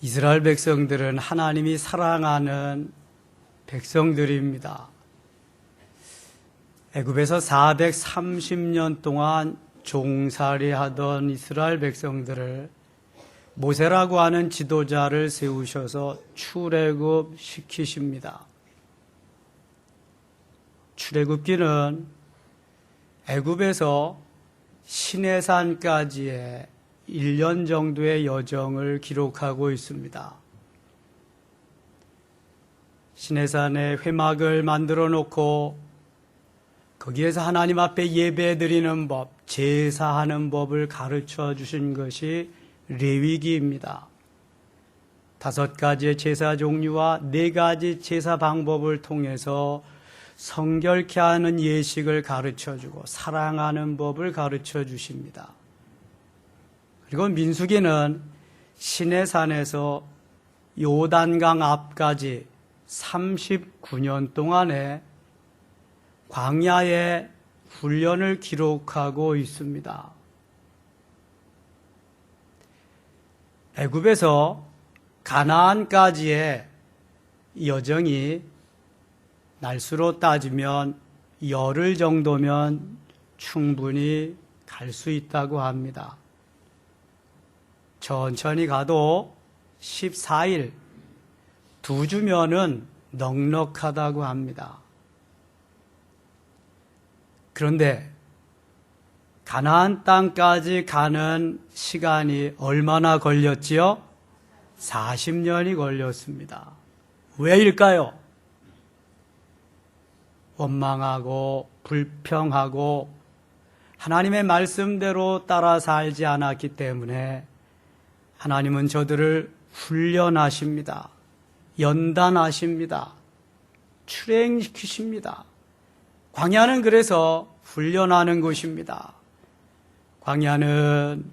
이스라엘 백성들은 하나님이 사랑하는 백성들입니다. 애굽에서 430년 동안 종살이하던 이스라엘 백성들을 모세라고 하는 지도자를 세우셔서 출애굽 시키십니다. 출애굽기는 애굽에서 시내산까지의 1년 정도의 여정을 기록하고 있습니다. 시내산에 회막을 만들어 놓고 거기에서 하나님 앞에 예배 드리는 법, 제사하는 법을 가르쳐 주신 것이 레위기입니다. 5가지의 제사 종류와 4가지 제사 방법을 통해서 성결케 하는 예식을 가르쳐 주고 사랑하는 법을 가르쳐 주십니다. 그리고 민수기는 시내산에서 요단강 앞까지 39년 동안의 광야의 훈련을 기록하고 있습니다. 애굽에서 가나안까지의 여정이 날수로 따지면 열흘 정도면 충분히 갈 수 있다고 합니다. 천천히 가도 14일, 2주면은 넉넉하다고 합니다. 그런데 가나안 땅까지 가는 시간이 얼마나 걸렸지요? 40년이 걸렸습니다. 왜일까요? 원망하고 불평하고 하나님의 말씀대로 따라 살지 않았기 때문에 하나님은 저들을 훈련하십니다. 연단하십니다. 출애시키십니다. 광야는 그래서 훈련하는 곳입니다. 광야는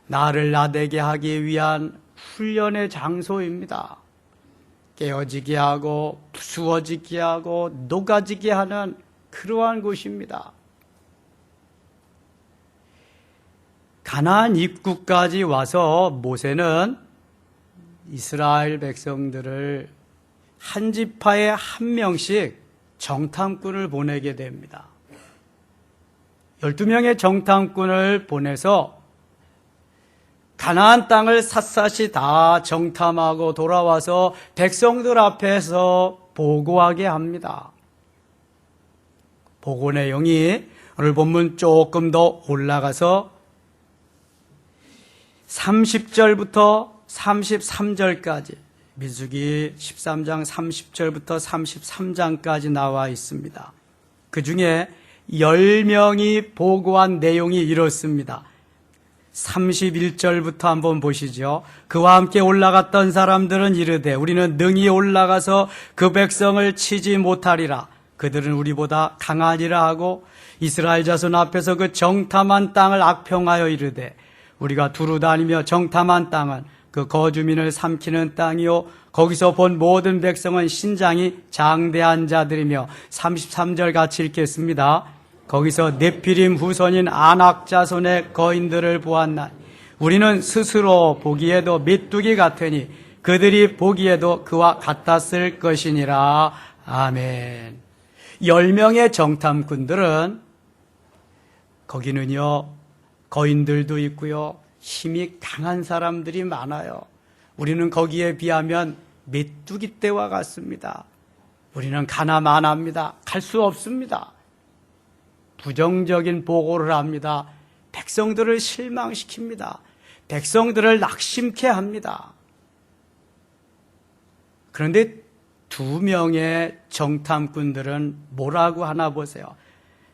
나를 나대게 하기 위한 훈련의 장소입니다. 깨어지게 하고 부수어지게 하고 녹아지게 하는 그러한 곳입니다. 가나안 입구까지 와서 모세는 이스라엘 백성들을 한 지파에 한 명씩 정탐꾼을 보내게 됩니다. 12명의 정탐꾼을 보내서 가나안 땅을 샅샅이 다 정탐하고 돌아와서 백성들 앞에서 보고하게 합니다. 보고 내용이 오늘 본문 조금 더 올라가서 30절부터 33절까지 민수기 13장 30절부터 33장까지 나와 있습니다. 그 중에 10명이 보고한 내용이 이렇습니다. 31절부터 한번 보시죠. 그와 함께 올라갔던 사람들은 이르되 우리는 능히 올라가서 그 백성을 치지 못하리라. 그들은 우리보다 강하니라 하고 이스라엘 자손 앞에서 그 정탐한 땅을 악평하여 이르되 우리가 두루 다니며 정탐한 땅은 그 거주민을 삼키는 땅이요 거기서 본 모든 백성은 신장이 장대한 자들이며 33절 같이 읽겠습니다. 거기서 네피림 후손인 아낙 자손의 거인들을 보았나니 우리는 스스로 보기에도 메뚜기 같으니 그들이 보기에도 그와 같았을 것이니라. 아멘. 10명의 정탐꾼들은 거기는요 거인들도 있고요 힘이 강한 사람들이 많아요. 우리는 거기에 비하면 메뚜기 떼와 같습니다. 우리는 가나만합니다. 갈 수 없습니다. 부정적인 보고를 합니다. 백성들을 실망시킵니다. 백성들을 낙심케 합니다. 그런데 2명의 정탐꾼들은 뭐라고 하나 보세요.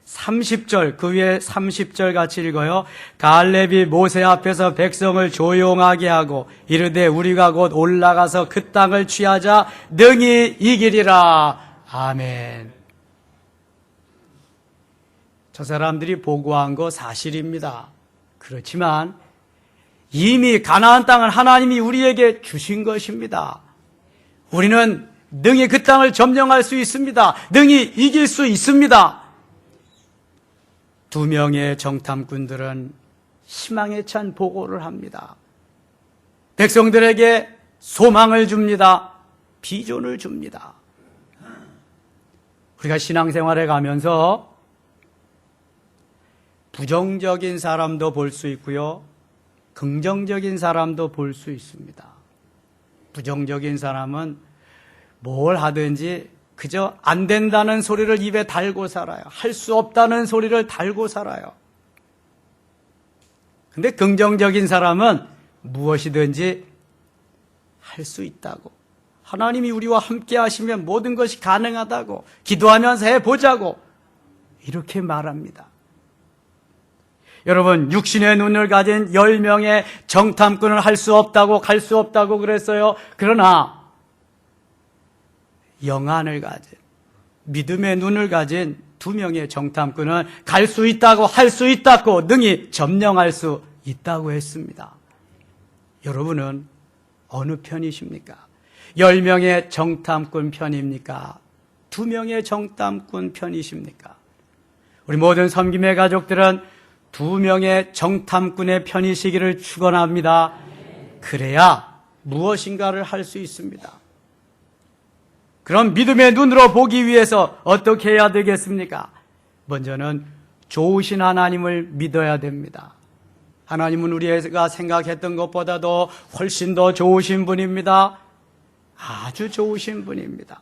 30절, 그 위에 30절 같이 읽어요. 갈렙이 모세 앞에서 백성을 조용하게 하고 이르되 우리가 곧 올라가서 그 땅을 취하자 능히 이기리라. 아멘. 저 사람들이 보고한 거 사실입니다. 그렇지만 이미 가나안 땅을 하나님이 우리에게 주신 것입니다. 우리는 능히 그 땅을 점령할 수 있습니다. 능히 이길 수 있습니다. 2명의 정탐꾼들은 희망에 찬 보고를 합니다. 백성들에게 소망을 줍니다. 비전을 줍니다. 우리가 신앙생활에 가면서 부정적인 사람도 볼 수 있고요, 긍정적인 사람도 볼 수 있습니다. 부정적인 사람은 뭘 하든지 그저 안 된다는 소리를 입에 달고 살아요. 할 수 없다는 소리를 달고 살아요. 근데 긍정적인 사람은 무엇이든지 할 수 있다고, 하나님이 우리와 함께 하시면 모든 것이 가능하다고, 기도하면서 해보자고 이렇게 말합니다. 여러분, 육신의 눈을 가진 10명의 정탐꾼은 할 수 없다고, 갈 수 없다고 그랬어요. 그러나 영안을 가진, 믿음의 눈을 가진 2명의 정탐꾼은 갈 수 있다고, 할 수 있다고 능히 점령할 수 있다고 했습니다. 여러분은 어느 편이십니까? 10명의 정탐꾼 편입니까? 2명의 정탐꾼 편이십니까? 우리 모든 섬김의 가족들은 2명의 정탐꾼의 편이시기를 축원합니다. 그래야 무엇인가를 할 수 있습니다. 그럼 믿음의 눈으로 보기 위해서 어떻게 해야 되겠습니까? 먼저는 좋으신 하나님을 믿어야 됩니다. 하나님은 우리가 생각했던 것보다도 훨씬 더 좋으신 분입니다. 아주 좋으신 분입니다.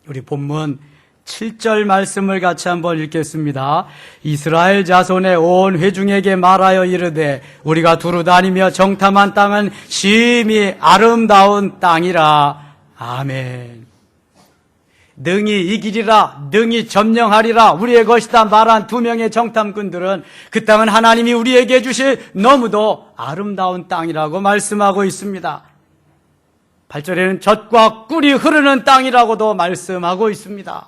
우리 본문 7절 말씀을 같이 한번 읽겠습니다. 이스라엘 자손의 온 회중에게 말하여 이르되 우리가 두루 다니며 정탐한 땅은 심히 아름다운 땅이라. 아멘. 능히 이기리라, 능히 점령하리라, 우리의 것이다 말한 2명의 정탐꾼들은 그 땅은 하나님이 우리에게 주신 너무도 아름다운 땅이라고 말씀하고 있습니다. 8절에는 젖과 꿀이 흐르는 땅이라고도 말씀하고 있습니다.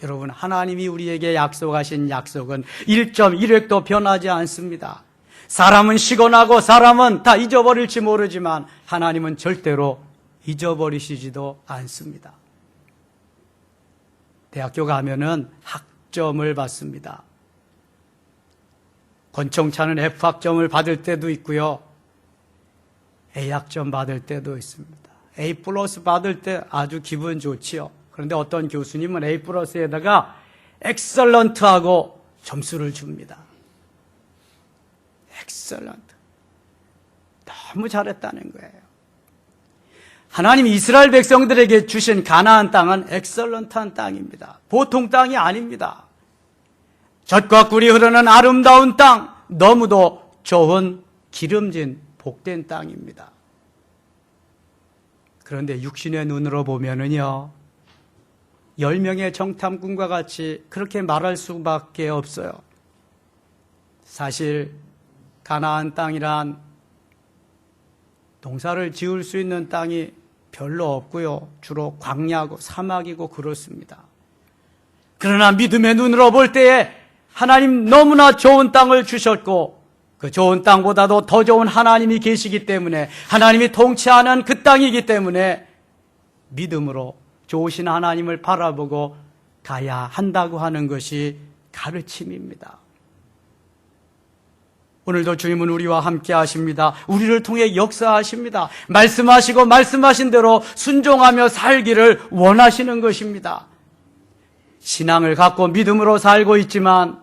여러분, 하나님이 우리에게 약속하신 약속은 1.1획도 변하지 않습니다. 사람은 시건하고 사람은 다 잊어버릴지 모르지만 하나님은 절대로 잊어버리시지도 않습니다. 대학교 가면은 학점을 받습니다. 권총차는 F학점을 받을 때도 있고요, A학점 받을 때도 있습니다. A 플러스 받을 때 아주 기분 좋지요. 그런데 어떤 교수님은 A 플러스에다가 엑설런트하고 점수를 줍니다. 엑설런트. 너무 잘했다는 거예요. 하나님이 이스라엘 백성들에게 주신 가나안 땅은 엑설런트한 땅입니다. 보통 땅이 아닙니다. 젖과 꿀이 흐르는 아름다운 땅, 너무도 좋은 기름진 복된 땅입니다. 그런데 육신의 눈으로 보면은요, 10명의 정탐꾼과 같이 그렇게 말할 수밖에 없어요. 사실 가나안 땅이란 농사를 지을 수 있는 땅이 별로 없고요, 주로 광야고 사막이고 그렇습니다. 그러나 믿음의 눈으로 볼 때에 하나님 너무나 좋은 땅을 주셨고 그 좋은 땅보다도 더 좋은 하나님이 계시기 때문에, 하나님이 통치하는 그 땅이기 때문에 믿음으로 좋으신 하나님을 바라보고 가야 한다고 하는 것이 가르침입니다. 오늘도 주님은 우리와 함께 하십니다. 우리를 통해 역사하십니다. 말씀하시고 말씀하신 대로 순종하며 살기를 원하시는 것입니다. 신앙을 갖고 믿음으로 살고 있지만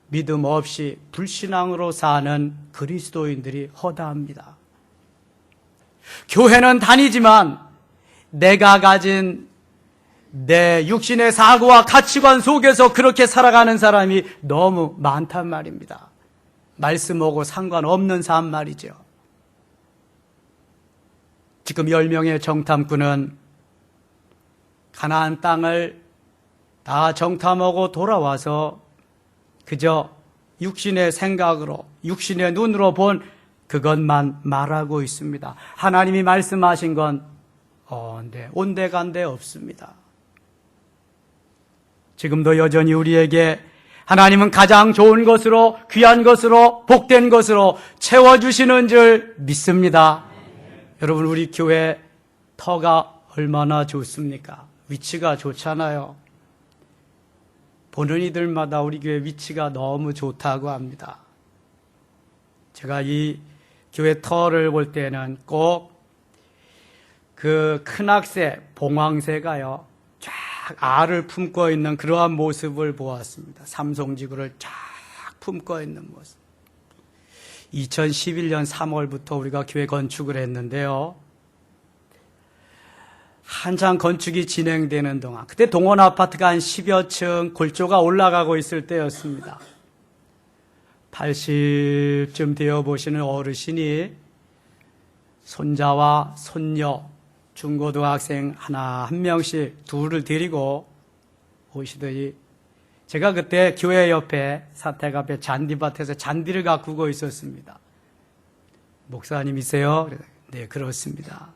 믿음 없이 불신앙으로 사는 그리스도인들이 허다합니다. 교회는 다니지만 내가 가진 내 육신의 사고와 가치관 속에서 그렇게 살아가는 사람이 너무 많단 말입니다. 말씀하고 상관없는 삶 말이죠. 지금 10명의 정탐꾼은 가나안 땅을 다 정탐하고 돌아와서 그저 육신의 생각으로, 육신의 눈으로 본 그것만 말하고 있습니다. 하나님이 말씀하신 건 온데간데 없습니다. 지금도 여전히 우리에게 하나님은 가장 좋은 것으로, 귀한 것으로, 복된 것으로 채워주시는 줄 믿습니다. 여러분, 우리 교회 터가 얼마나 좋습니까? 위치가 좋잖아요. 보는 이들마다 우리 교회 위치가 너무 좋다고 합니다. 제가 이 교회 터를 볼 때는 꼭 그 큰 악새, 봉황새가요, 쫙 알을 품고 있는 그러한 모습을 보았습니다. 삼송지구를 쫙 품고 있는 모습. 2011년 3월부터 우리가 교회 건축을 했는데요. 한창 건축이 진행되는 동안, 그때 동원 아파트가 한 10여 층 골조가 올라가고 있을 때였습니다. 80쯤 되어 보시는 어르신이 손자와 손녀, 중고등학생 한 명씩 둘을 데리고 오시더니 제가 그때 교회 옆에 사택 앞에 잔디밭에서 잔디를 가꾸고 있었습니다. 목사님이세요? 네, 그렇습니다.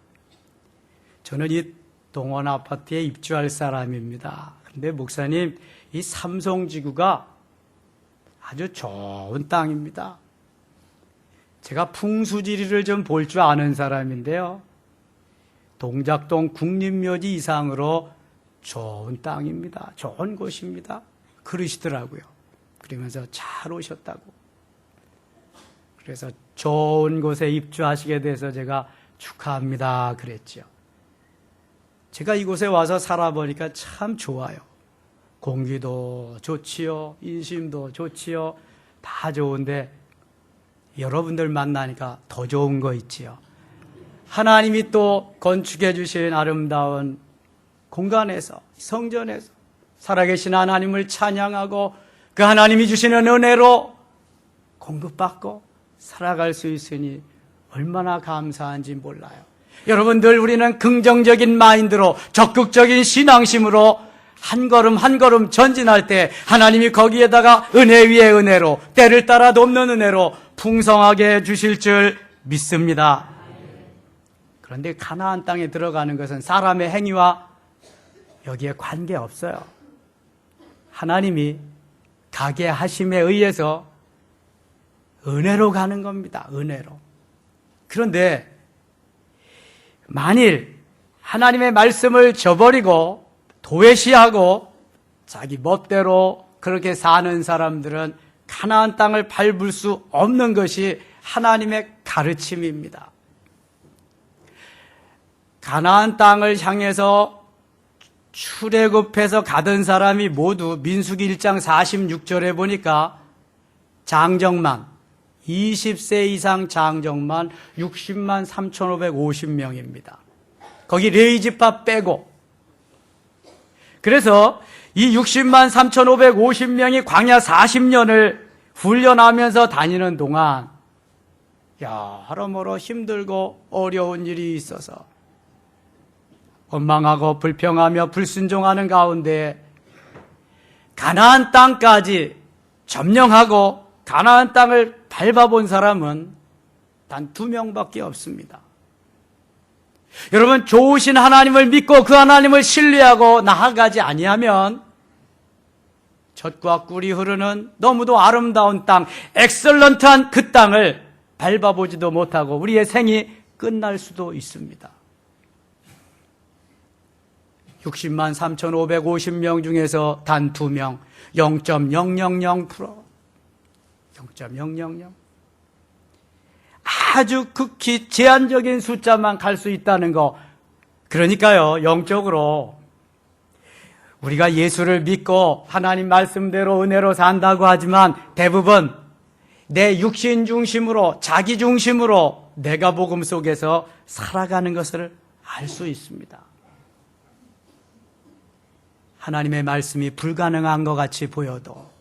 저는 이 동원 아파트에 입주할 사람입니다. 그런데 목사님, 이 삼송지구가 아주 좋은 땅입니다. 제가 풍수지리를 좀 볼 줄 아는 사람인데요. 동작동 국립묘지 이상으로 좋은 땅입니다. 좋은 곳입니다. 그러시더라고요. 그러면서 잘 오셨다고. 그래서 좋은 곳에 입주하시게 돼서 제가 축하합니다 그랬죠. 제가 이곳에 와서 살아보니까 참 좋아요. 공기도 좋지요. 인심도 좋지요. 다 좋은데 여러분들 만나니까 더 좋은 거 있지요. 하나님이 또 건축해 주신 아름다운 공간에서, 성전에서 살아계신 하나님을 찬양하고 그 하나님이 주시는 은혜로 공급받고 살아갈 수 있으니 얼마나 감사한지 몰라요. 여러분들, 우리는 긍정적인 마인드로, 적극적인 신앙심으로 한 걸음 한 걸음 전진할 때 하나님이 거기에다가 은혜 위에 은혜로, 때를 따라 돕는 은혜로 풍성하게 해주실 줄 믿습니다. 그런데 가나안 땅에 들어가는 것은 사람의 행위와 여기에 관계없어요. 하나님이 가게 하심에 의해서 은혜로 가는 겁니다. 은혜로. 그런데 만일 하나님의 말씀을 저버리고 도외시하고 자기 멋대로 그렇게 사는 사람들은 가나안 땅을 밟을 수 없는 것이 하나님의 가르침입니다. 가나안 땅을 향해서 출애굽해서 가던 사람이 모두 민수기 1장 46절에 보니까 장정만, 20세 이상 장정만 60만 3,550명입니다. 거기 레위지파 빼고. 그래서 이 60만 3,550명이 광야 40년을 훈련하면서 다니는 동안 여러모로 힘들고 어려운 일이 있어서 원망하고 불평하며 불순종하는 가운데 가나안 땅까지 점령하고 가나안 땅을 밟아본 사람은 단 2명밖에 없습니다. 여러분, 좋으신 하나님을 믿고 그 하나님을 신뢰하고 나아가지 아니하면 젖과 꿀이 흐르는 너무도 아름다운 땅, 엑설런트한 그 땅을 밟아보지도 못하고 우리의 생이 끝날 수도 있습니다. 60만 3,550명 중에서 단 2명, 0.000%, 0.000. 아주 극히 제한적인 숫자만 갈 수 있다는 거. 그러니까요, 영적으로 우리가 예수를 믿고 하나님 말씀대로 은혜로 산다고 하지만 대부분 내 육신 중심으로, 자기 중심으로 내가 복음 속에서 살아가는 것을 알 수 있습니다. 하나님의 말씀이 불가능한 것 같이 보여도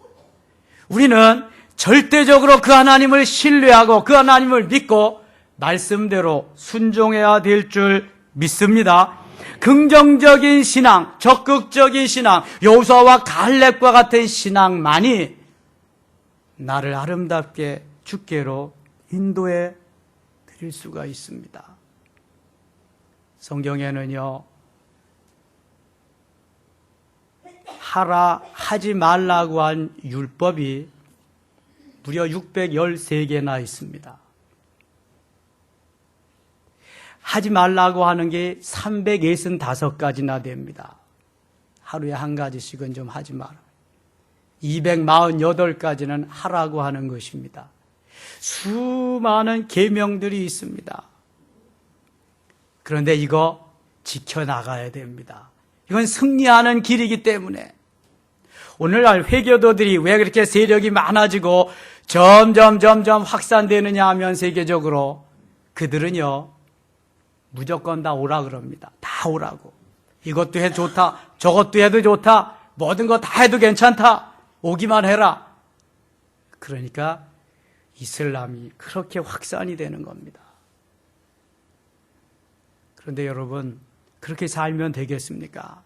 우리는 절대적으로 그 하나님을 신뢰하고 그 하나님을 믿고 말씀대로 순종해야 될 줄 믿습니다. 긍정적인 신앙, 적극적인 신앙, 여호수아와 갈렙과 같은 신앙만이 나를 아름답게 주께로 인도해 드릴 수가 있습니다. 성경에는요, 하지 말라고 한 율법이 무려 613개나 있습니다. 하지 말라고 하는 게 365가지나 됩니다. 하루에 한 가지씩은 좀 하지 마라. 248가지는 하라고 하는 것입니다. 수많은 계명들이 있습니다. 그런데 이거 지켜나가야 됩니다. 이건 승리하는 길이기 때문에 오늘날 회교도들이 왜 그렇게 세력이 많아지고 점점 확산되느냐 하면 세계적으로 그들은요 무조건 다 오라 그럽니다. 다 오라고. 이것도 해도 좋다, 저것도 해도 좋다, 모든 거 다 해도 괜찮다, 오기만 해라. 그러니까 이슬람이 그렇게 확산이 되는 겁니다. 그런데 여러분, 그렇게 살면 되겠습니까?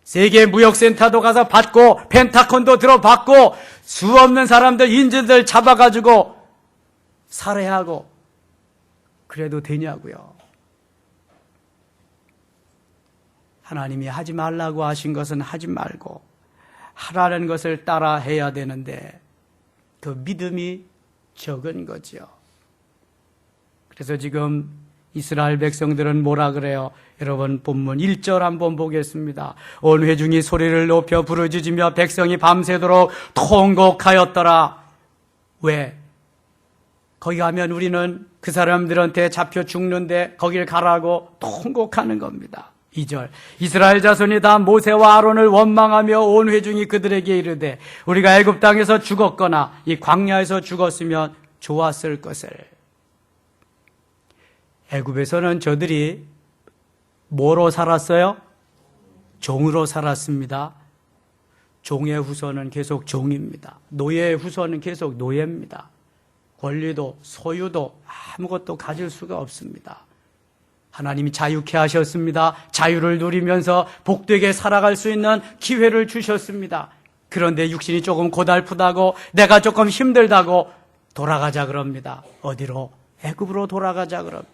세계 무역센터도 가서 받고 펜타곤도 들어받고 수없는 사람들, 인질들 잡아가지고 살해하고 그래도 되냐고요. 하나님이 하지 말라고 하신 것은 하지 말고 하라는 것을 따라 해야 되는데 그 믿음이 적은 거죠. 그래서 지금 이스라엘 백성들은 뭐라 그래요? 여러분 본문 1절 한번 보겠습니다. 온 회중이 소리를 높여 부르짖으며 백성이 밤새도록 통곡하였더라. 왜? 거기 가면 우리는 그 사람들한테 잡혀 죽는데 거길 가라고 통곡하는 겁니다. 2절 이스라엘 자손이 다 모세와 아론을 원망하며 온 회중이 그들에게 이르되 우리가 애굽 땅에서 죽었거나 이 광야에서 죽었으면 좋았을 것을. 애굽에서는 저들이 뭐로 살았어요? 종으로 살았습니다. 종의 후손은 계속 종입니다. 노예의 후손은 계속 노예입니다. 권리도 소유도 아무것도 가질 수가 없습니다. 하나님이 자유케 하셨습니다. 자유를 누리면서 복되게 살아갈 수 있는 기회를 주셨습니다. 그런데 육신이 조금 고달프다고 내가 조금 힘들다고 돌아가자 그럽니다. 어디로? 애굽으로 돌아가자 그럽니다.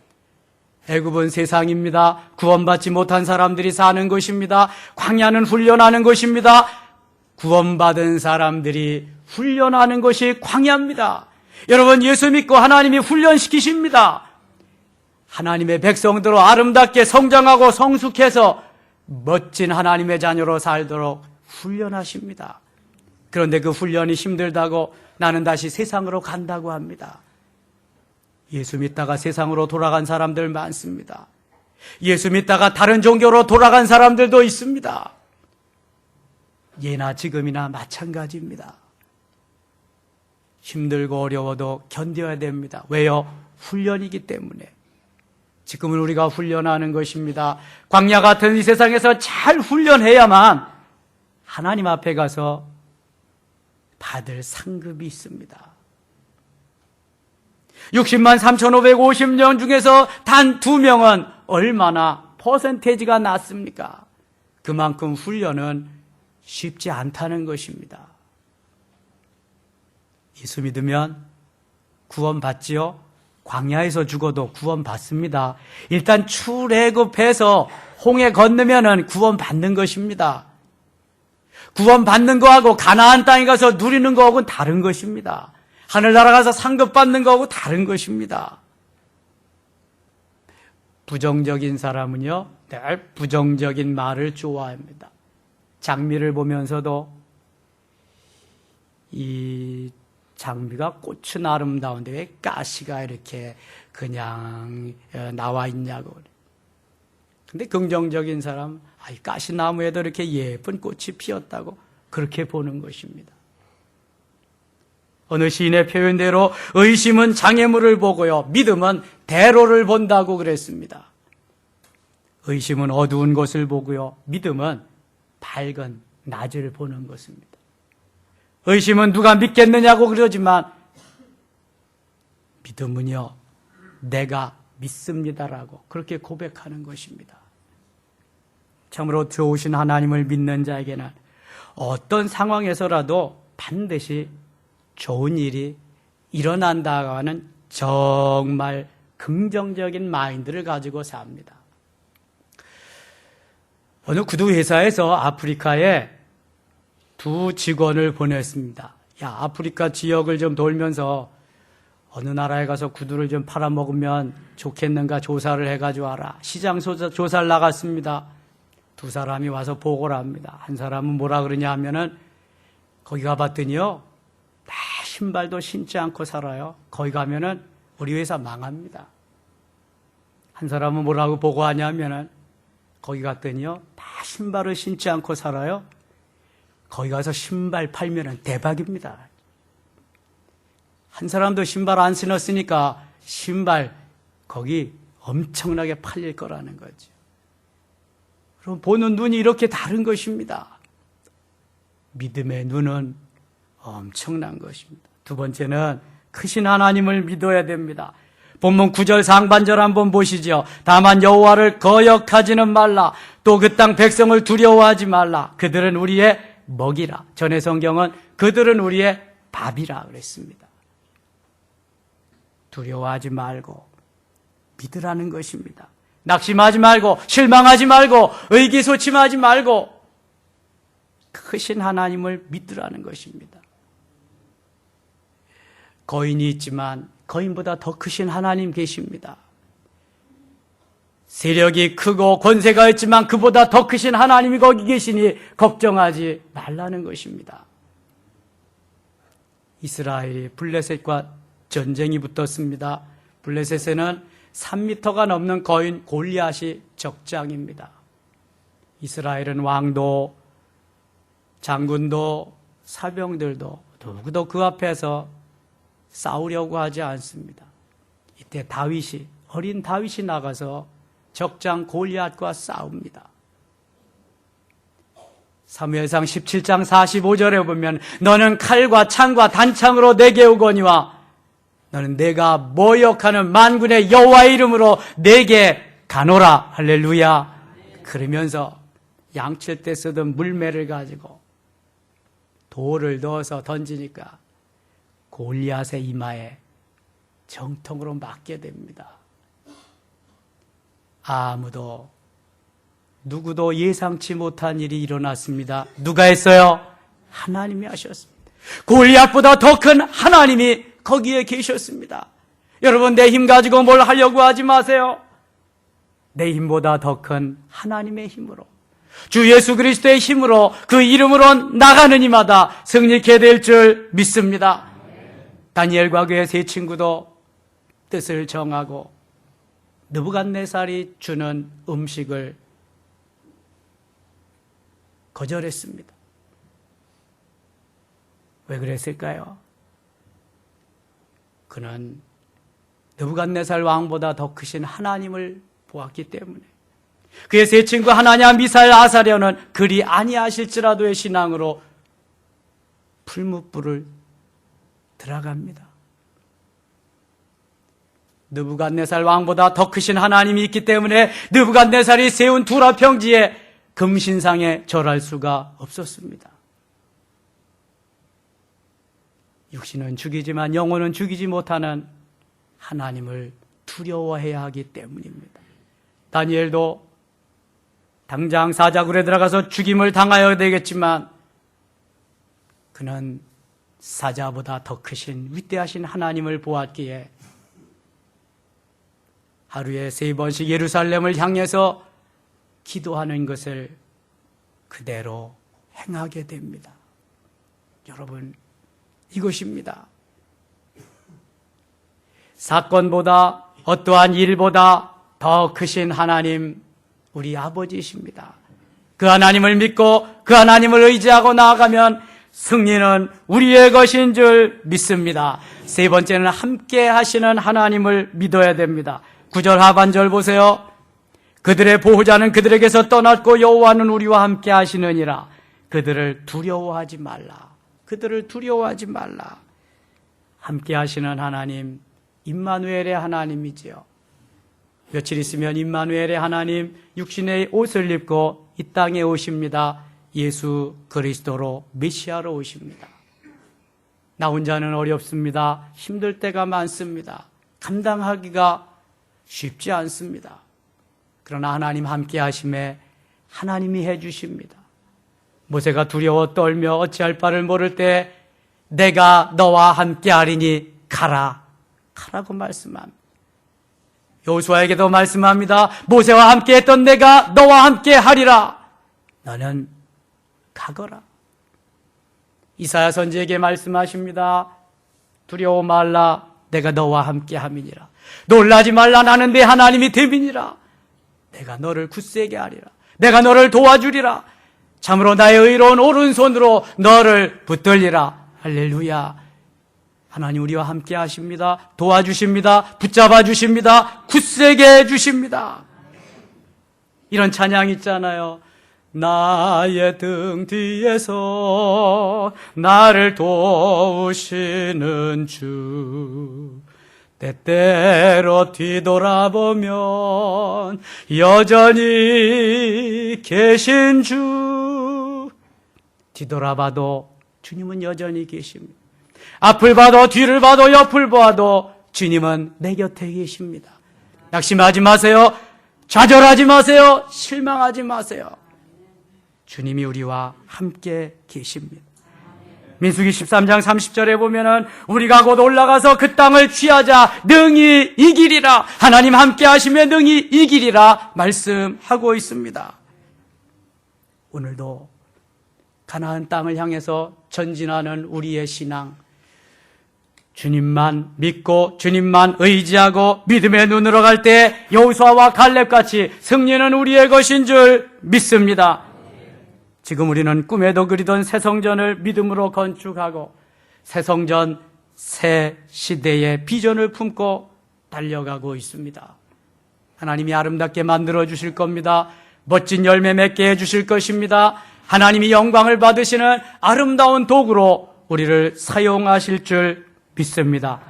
애굽은 세상입니다. 구원받지 못한 사람들이 사는 곳입니다. 광야는 훈련하는 곳입니다. 구원받은 사람들이 훈련하는 것이 광야입니다. 여러분 예수 믿고 하나님이 훈련시키십니다. 하나님의 백성들로 아름답게 성장하고 성숙해서 멋진 하나님의 자녀로 살도록 훈련하십니다. 그런데 그 훈련이 힘들다고 나는 다시 세상으로 간다고 합니다. 예수 믿다가 세상으로 돌아간 사람들 많습니다. 예수 믿다가 다른 종교로 돌아간 사람들도 있습니다. 예나 지금이나 마찬가지입니다. 힘들고 어려워도 견뎌야 됩니다. 왜요? 훈련이기 때문에. 지금은 우리가 훈련하는 것입니다. 광야 같은 이 세상에서 잘 훈련해야만 하나님 앞에 가서 받을 상급이 있습니다. 60만 3,550명 중에서 단 2명은 얼마나 퍼센테이지가 낮습니까? 그만큼 훈련은 쉽지 않다는 것입니다. 예수 믿으면 구원받지요? 광야에서 죽어도 구원받습니다. 일단 출애굽해서 홍해 건너면은 구원받는 것입니다. 구원받는 거하고 가나안 땅에 가서 누리는 거하고는 다른 것입니다. 하늘나라 가서 상급받는 거하고 다른 것입니다. 부정적인 사람은요, 늘 부정적인 말을 좋아합니다. 장미를 보면서도 이 장미가 꽃은 아름다운데 왜 가시가 이렇게 그냥 나와 있냐고. 근데 긍정적인 사람, 이 가시나무에도 이렇게 예쁜 꽃이 피었다고 그렇게 보는 것입니다. 어느 시인의 표현대로 의심은 장애물을 보고요, 믿음은 대로를 본다고 그랬습니다. 의심은 어두운 것을 보고요, 믿음은 밝은 낮을 보는 것입니다. 의심은 누가 믿겠느냐고 그러지만 믿음은요, 내가 믿습니다라고 그렇게 고백하는 것입니다. 참으로 좋으신 하나님을 믿는 자에게는 어떤 상황에서라도 반드시 좋은 일이 일어난다고 하는 정말 긍정적인 마인드를 가지고 삽니다. 어느 구두 회사에서 아프리카에 2 직원을 보냈습니다. 야, 아프리카 지역을 좀 돌면서 어느 나라에 가서 구두를 좀 팔아먹으면 좋겠는가 조사를 해가지고 와라. 시장 조사를 나갔습니다. 2 사람이 와서 보고를 합니다. 한 사람은 뭐라 그러냐 하면은 거기 가봤더니요, 신발도 신지 않고 살아요. 거기 가면은 우리 회사 망합니다. 한 사람은 뭐라고 보고하냐면은 거기 갔더니요, 다 신발을 신지 않고 살아요. 거기 가서 신발 팔면은 대박입니다. 한 사람도 신발 안 신었으니까 신발 거기 엄청나게 팔릴 거라는 거죠. 그럼 보는 눈이 이렇게 다른 것입니다. 믿음의 눈은 엄청난 것입니다. 두 번째는 크신 하나님을 믿어야 됩니다. 본문 9절 상반절 한번 보시죠. 다만 여호와를 거역하지는 말라. 또 그 땅 백성을 두려워하지 말라. 그들은 우리의 먹이라. 전의 성경은 그들은 우리의 밥이라 그랬습니다. 두려워하지 말고 믿으라는 것입니다. 낙심하지 말고 실망하지 말고 의기소침하지 말고 크신 하나님을 믿으라는 것입니다. 거인이 있지만 거인보다 더 크신 하나님 계십니다. 세력이 크고 권세가 있지만 그보다 더 크신 하나님이 거기 계시니 걱정하지 말라는 것입니다. 이스라엘이 블레셋과 전쟁이 붙었습니다. 블레셋에는 3m가 넘는 거인 골리앗이 적장입니다. 이스라엘은 왕도 장군도 사병들도 누구도 그 앞에서 싸우려고 하지 않습니다. 이때 다윗이, 어린 다윗이 나가서 적장 골리앗과 싸웁니다. 사무엘상 17장 45절에 보면 너는 칼과 창과 단창으로 내게 오거니와 너는 내가 모욕하는 만군의 여호와의 이름으로 내게 가노라. 할렐루야. 그러면서 양칠 때 쓰던 물매를 가지고 돌을 넣어서 던지니까 골리앗의 이마에 정통으로 맞게 됩니다. 아무도 누구도 예상치 못한 일이 일어났습니다. 누가 했어요? 하나님이 하셨습니다. 골리앗보다 더 큰 하나님이 거기에 계셨습니다. 여러분, 내 힘 가지고 뭘 하려고 하지 마세요. 내 힘보다 더 큰 하나님의 힘으로, 주 예수 그리스도의 힘으로, 그 이름으로 나가는 이마다 승리케 될 줄 믿습니다. 다니엘과 그의 세 친구도 뜻을 정하고 느부갓네살이 주는 음식을 거절했습니다. 왜 그랬을까요? 그는 느부갓네살 왕보다 더 크신 하나님을 보았기 때문에. 그의 세 친구 하나냐, 미사엘, 아사랴는 그리 아니하실지라도의 신앙으로 풀무불을 들어갑니다. 느부갓네살 왕보다 더 크신 하나님이 있기 때문에 느부갓네살이 세운 두라 평지에 금신상에 절할 수가 없었습니다. 육신은 죽이지만 영혼은 죽이지 못하는 하나님을 두려워해야 하기 때문입니다. 다니엘도 당장 사자굴에 들어가서 죽임을 당하여야 되겠지만 그는 사자보다 더 크신 위대하신 하나님을 보았기에 하루에 3번씩 예루살렘을 향해서 기도하는 것을 그대로 행하게 됩니다. 여러분, 이것입니다. 사건보다 어떠한 일보다 더 크신 하나님, 우리 아버지이십니다. 그 하나님을 믿고 그 하나님을 의지하고 나아가면 승리는 우리의 것인 줄 믿습니다. 세 번째는 함께 하시는 하나님을 믿어야 됩니다. 9절 하반절 보세요. 그들의 보호자는 그들에게서 떠났고 여호와는 우리와 함께 하시느니라. 그들을 두려워하지 말라. 그들을 두려워하지 말라. 함께 하시는 하나님, 임마누엘의 하나님이지요. 며칠 있으면 임마누엘의 하나님 육신의 옷을 입고 이 땅에 오십니다. 예수 그리스도로 메시아로 오십니다. 나 혼자는 어렵습니다. 힘들 때가 많습니다. 감당하기가 쉽지 않습니다. 그러나 하나님 함께 하심에 하나님이 해주십니다. 모세가 두려워 떨며 어찌할 바를 모를 때 내가 너와 함께 하리니 가라. 가라고 말씀합니다. 여호수아에게도 말씀합니다. 모세와 함께 했던 내가 너와 함께 하리라. 너는 가거라. 이사야 선지에게 말씀하십니다. 두려워 말라. 내가 너와 함께 함이니라. 놀라지 말라. 나는 네 하나님이 됨이니라. 내가 너를 굳세게 하리라. 내가 너를 도와주리라. 참으로 나의 의로운 오른손으로 너를 붙들리라. 할렐루야. 하나님 우리와 함께 하십니다. 도와주십니다. 붙잡아 주십니다. 굳세게 해주십니다. 이런 찬양 있잖아요. 나의 등 뒤에서 나를 도우시는 주, 때때로 뒤돌아보면 여전히 계신 주. 뒤돌아봐도 주님은 여전히 계십니다. 앞을 봐도 뒤를 봐도 옆을 봐도 주님은 내 곁에 계십니다. 낙심하지 마세요. 좌절하지 마세요. 실망하지 마세요. 주님이 우리와 함께 계십니다. 민수기 13장 30절에 보면은 우리가 곧 올라가서 그 땅을 취하자 능히 이기리라. 하나님 함께 하시면 능히 이기리라 말씀하고 있습니다. 오늘도 가나안 땅을 향해서 전진하는 우리의 신앙, 주님만 믿고 주님만 의지하고 믿음의 눈으로 갈 때 여호수아와 갈렙같이 승리는 우리의 것인 줄 믿습니다. 지금 우리는 꿈에도 그리던 새 성전을 믿음으로 건축하고 새 성전, 새 시대의 비전을 품고 달려가고 있습니다. 하나님이 아름답게 만들어 주실 겁니다. 멋진 열매 맺게 해 주실 것입니다. 하나님이 영광을 받으시는 아름다운 도구로 우리를 사용하실 줄 믿습니다.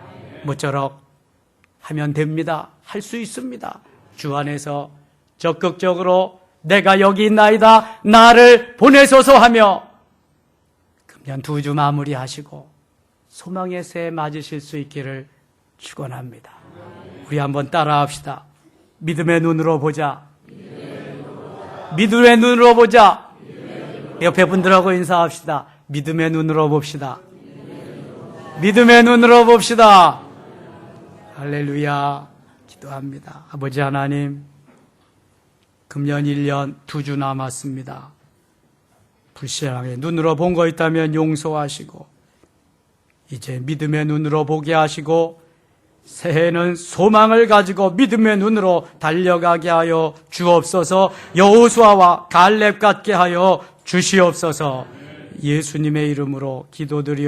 모쪼록 하면 됩니다. 할 수 있습니다. 주 안에서 적극적으로 내가 여기 있나이다, 나를 보내소서 하며 금년 2주 마무리하시고 소망의 새 맞으실 수 있기를 축원합니다. 우리 한번 따라합시다. 믿음의 눈으로 보자. 믿음의 눈으로 보자. 옆에 분들하고 인사합시다. 믿음의 눈으로 봅시다. 믿음의 눈으로 봅시다. 할렐루야. 기도합니다. 아버지 하나님, 금년 1년 2주 남았습니다. 불신앙의 눈으로 본 거 있다면 용서하시고 이제 믿음의 눈으로 보게 하시고 새해는 소망을 가지고 믿음의 눈으로 달려가게 하여 주옵소서. 여호수아와 갈렙 같게 하여 주시옵소서. 예수님의 이름으로 기도드리옵소서.